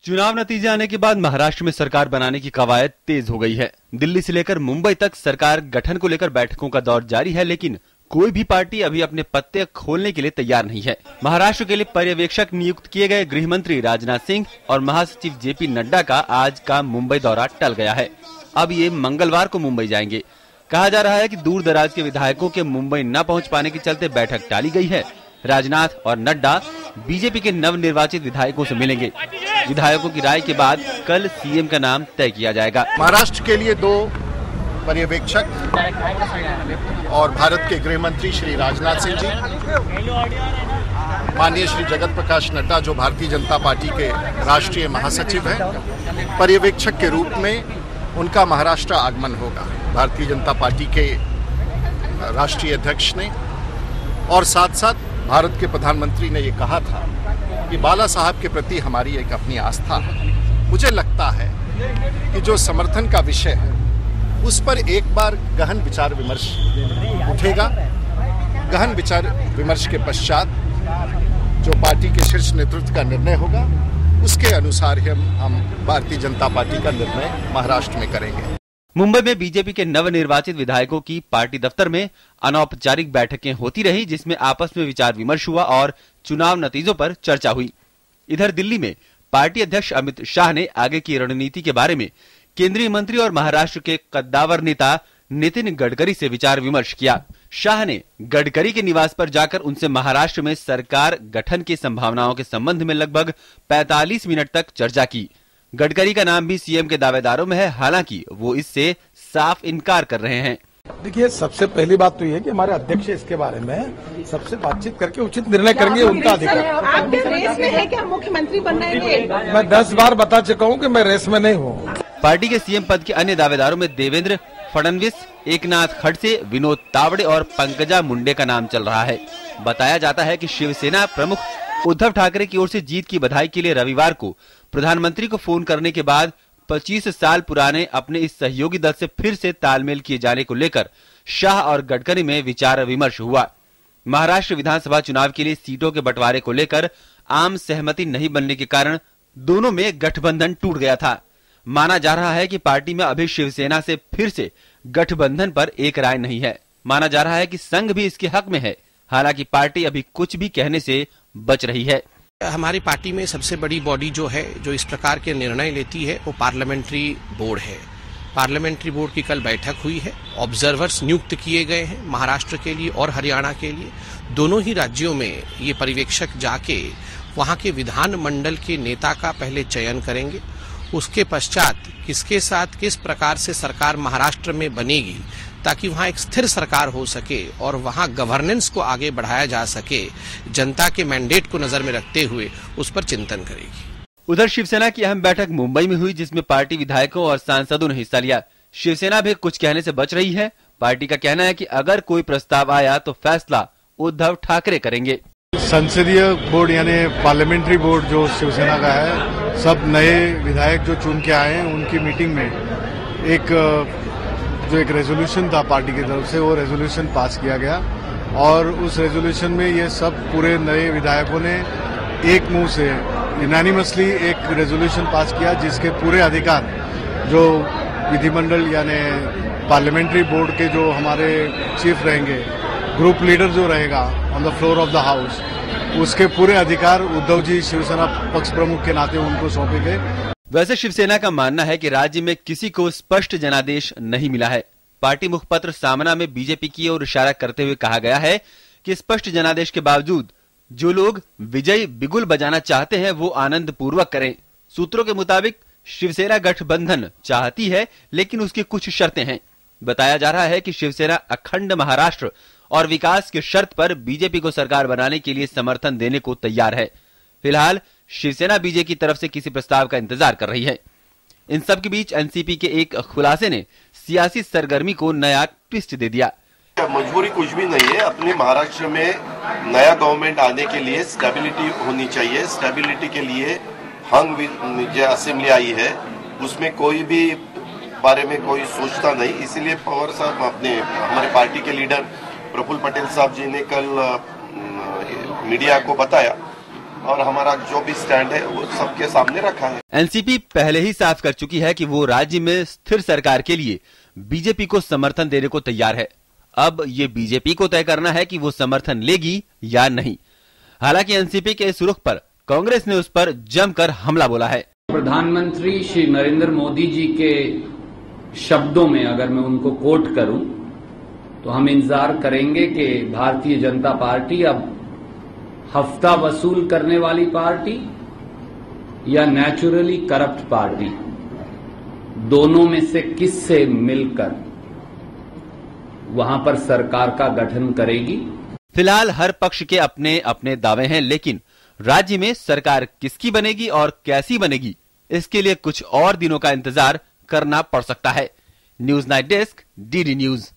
चुनाव नतीजे आने के बाद महाराष्ट्र में सरकार बनाने की कवायद तेज हो गई है। दिल्ली से लेकर मुंबई तक सरकार गठन को लेकर बैठकों का दौर जारी है, लेकिन कोई भी पार्टी अभी अपने पत्ते खोलने के लिए तैयार नहीं है। महाराष्ट्र के लिए पर्यवेक्षक नियुक्त किए गए गृह मंत्री राजनाथ सिंह और महासचिव जेपी नड्डा का आज का मुंबई दौरा टल गया है। अब ये मंगलवार को मुंबई जाएंगे। कहा जा रहा है कि दूर दराज के विधायकों के मुंबई न पहुंच पाने के चलते बैठक टाली गई है। राजनाथ और नड्डा बीजेपी के नवनिर्वाचित विधायकों से मिलेंगे। विधायकों की राय के बाद कल सीएम का नाम तय किया जाएगा। महाराष्ट्र के लिए 2 पर्यवेक्षक और भारत के गृह मंत्री श्री राजनाथ सिंह जी, माननीय श्री जगत प्रकाश नड्डा जो भारतीय जनता पार्टी के राष्ट्रीय महासचिव हैं, पर्यवेक्षक के रूप में उनका महाराष्ट्र आगमन होगा भारतीय जनता पार्टी के राष्ट्रीय अध्यक्ष ने। और साथ साथ भारत के प्रधानमंत्री ने ये कहा था कि बाला साहब के प्रति हमारी एक अपनी आस्था है। मुझे लगता है कि जो समर्थन का विषय है उस पर एक बार गहन विचार विमर्श उठेगा। गहन विचार विमर्श के पश्चात जो पार्टी के शीर्ष नेतृत्व का निर्णय होगा उसके अनुसार ही हम भारतीय जनता पार्टी का निर्णय महाराष्ट्र में करेंगे। मुंबई में बीजेपी के नवनिर्वाचित विधायकों की पार्टी दफ्तर में अनौपचारिक बैठकें होती रही, जिसमें आपस में विचार विमर्श हुआ और चुनाव नतीजों पर चर्चा हुई। इधर दिल्ली में पार्टी अध्यक्ष अमित शाह ने आगे की रणनीति के बारे में केंद्रीय मंत्री और महाराष्ट्र के कद्दावर नेता नितिन गडकरी से विचार विमर्श किया। शाह ने गडकरी के निवास पर जाकर उनसे महाराष्ट्र में सरकार गठन की संभावनाओं के संबंध में लगभग 45 मिनट तक चर्चा की। गडकरी का नाम भी सीएम के दावेदारों में है, हालांकि वो इससे साफ इनकार कर रहे हैं। देखिए, सबसे पहली बात तो ये है कि हमारे अध्यक्ष इसके बारे में सबसे बातचीत करके उचित निर्णय करेंगे। उनका अधिकार। आप भी रेस में है कि हम मुख्यमंत्री बनना है? मैं 10 बार बता चुका हूँ कि मैं रेस में नहीं हूँ। पार्टी के सीएम पद के अन्य दावेदारों में देवेंद्र फडणवीस, एकनाथ खड़से, विनोद तावड़े और पंकजा मुंडे का नाम चल रहा है। बताया जाता है कि शिवसेना प्रमुख उद्धव ठाकरे की ओर से जीत की बधाई के लिए रविवार को प्रधानमंत्री को फोन करने के बाद 25 साल पुराने अपने इस सहयोगी दल से फिर से तालमेल किए जाने को लेकर शाह और गडकरी में विचार विमर्श हुआ। महाराष्ट्र विधानसभा चुनाव के लिए सीटों के बंटवारे को लेकर आम सहमति नहीं बनने के कारण दोनों में गठबंधन टूट गया था। माना जा रहा है कि पार्टी में अभी शिवसेना से फिर से गठबंधन पर एक राय नहीं है। माना जा रहा है कि संघ भी इसके हक में है। हालांकि पार्टी अभी कुछ भी कहने से बच रही है। हमारी पार्टी में सबसे बड़ी बॉडी जो है जो इस प्रकार के निर्णय लेती है वो पार्लियामेंट्री बोर्ड है। पार्लियामेंट्री बोर्ड की कल बैठक हुई है। ऑब्जर्वर्स नियुक्त किए गए हैं महाराष्ट्र के लिए और हरियाणा के लिए। दोनों ही राज्यों में ये पर्यवेक्षक जाके वहां के विधान मंडल के नेता का पहले चयन करेंगे। उसके पश्चात किसके साथ किस प्रकार से सरकार महाराष्ट्र में बनेगी ताकि वहां एक स्थिर सरकार हो सके और वहां गवर्नेंस को आगे बढ़ाया जा सके, जनता के मैंडेट को नजर में रखते हुए उस पर चिंतन करेगी। उधर शिवसेना की अहम बैठक मुंबई में हुई, जिसमें पार्टी विधायकों और सांसदों ने हिस्सा लिया। शिवसेना भी कुछ कहने से बच रही है। पार्टी का कहना है कि अगर कोई प्रस्ताव आया तो फैसला उद्धव ठाकरे करेंगे। संसदीय बोर्ड यानी पार्लियामेंट्री बोर्ड जो शिवसेना का है, सब नए विधायक जो चुन के आए हैं उनकी मीटिंग में एक रेजोल्यूशन था पार्टी की तरफ से, वो रेजोल्यूशन पास किया गया और उस रेजोल्यूशन में ये सब पूरे नए विधायकों ने एक मुंह से यूनानिमसली एक रेजोल्यूशन पास किया, जिसके पूरे अधिकार जो विधिमंडल यानी पार्लियामेंट्री बोर्ड के जो हमारे चीफ रहेंगे, ग्रुप लीडर जो रहेगा on the floor of the house, उसके पूरे अधिकार उद्धव जी शिवसेना पक्ष प्रमुख के नाते उनको सौंपे गए। वैसे शिवसेना का मानना है कि राज्य में किसी को स्पष्ट जनादेश नहीं मिला है। पार्टी मुखपत्र सामना में बीजेपी की ओर इशारा करते हुए कहा गया है कि स्पष्ट जनादेश के बावजूद जो लोग विजयी बिगुल बजाना चाहते हैं वो आनंद पूर्वक करें। सूत्रों के मुताबिक शिवसेना गठबंधन चाहती है, लेकिन उसकी कुछ शर्तें हैं। बताया जा रहा है कि शिवसेना अखंड महाराष्ट्र और विकास की शर्त पर बीजेपी को सरकार बनाने के लिए समर्थन देने को तैयार है। फिलहाल शिवसेना बीजेपी की तरफ से किसी प्रस्ताव का इंतजार कर रही है। इन सब के बीच एनसीपी के एक खुलासे ने सियासी सरगर्मी को नया ट्विस्ट दे दिया। मजबूरी कुछ भी नहीं है। अपने महाराष्ट्र में नया गवर्नमेंट आने के लिए स्टेबिलिटी होनी चाहिए। स्टेबिलिटी के लिए हंग जो असेंबली आई है उसमें कोई भी बारे में कोई सोचता नहीं। इसीलिए पवार साहब हमारे पार्टी के लीडर प्रफुल्ल पटेल साहब जी ने कल मीडिया को बताया और हमारा जो भी स्टैंड है वो सबके सामने रखा है। एनसीपी पहले ही साफ कर चुकी है कि वो राज्य में स्थिर सरकार के लिए बीजेपी को समर्थन देने को तैयार है। अब ये बीजेपी को तय करना है कि वो समर्थन लेगी या नहीं। हालांकि एनसीपी के इस रुख पर कांग्रेस ने उस पर जमकर हमला बोला है। प्रधानमंत्री श्री नरेंद्र मोदी जी के शब्दों में अगर मैं उनको कोट करूं तो हम इंतजार करेंगे कि भारतीय जनता पार्टी अब हफ्ता वसूल करने वाली पार्टी या नेचुरली करप्ट पार्टी, दोनों में से किससे मिलकर वहां पर सरकार का गठन करेगी। फिलहाल हर पक्ष के अपने अपने दावे हैं, लेकिन राज्य में सरकार किसकी बनेगी और कैसी बनेगी, इसके लिए कुछ और दिनों का इंतजार करना पड़ सकता है। News night desk, DD news.